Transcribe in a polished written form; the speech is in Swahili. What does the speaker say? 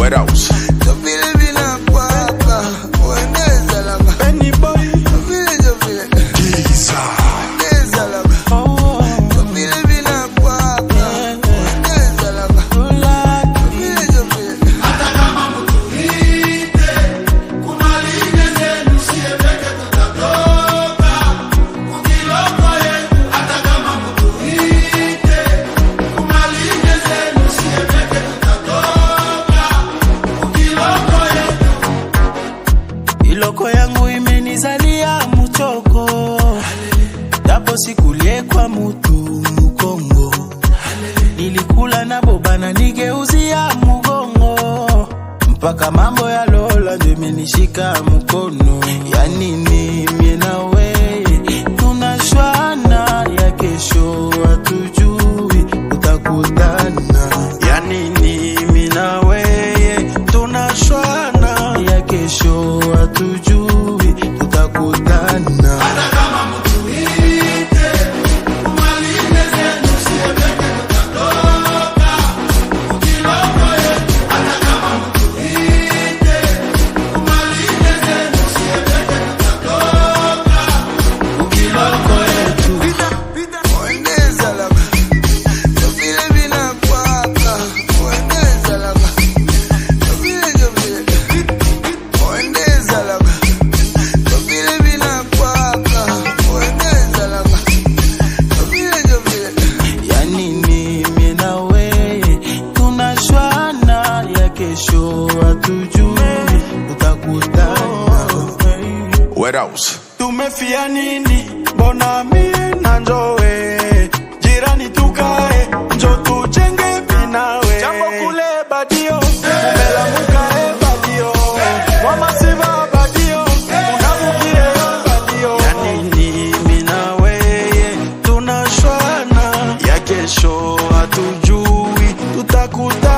Warehouse. Iloko yangu imenizalia mchoko, japo sikulie kwa mutu mkongo. Nilikula na bobana nigeuzia mugongo, mpaka mambo ya lola ndio imenishika mkono. Yani ni mie na wewe tunashwana, ya kesho hatujui utakutana. Yani ni mie na wewe tunashwana, ya kesho hatujui tutakutana. Hata kama mtuite umaline zenu siebeke tutatoka ukiloko yetu. Hata kama mtuite umaline zenu siebeke tutatoka ukiloko yetu. Wendeza laba vile vina kwaka, wendeza laba vile vile, wendeza laba vile vina kwaka, wendeza laba vile vile. Yani ni mie na wewe tunashwana, ya kesho hatujui tutakutana. Warehouse. Tumefia nini? Mbona mie na njowe jirani tukae, njo tujenge minawe. Jambo kule badio umela mukae badio, mama siva badio unamukire badio. Yani ni minawe tunashwana, ya kesho hatujui tutakutana.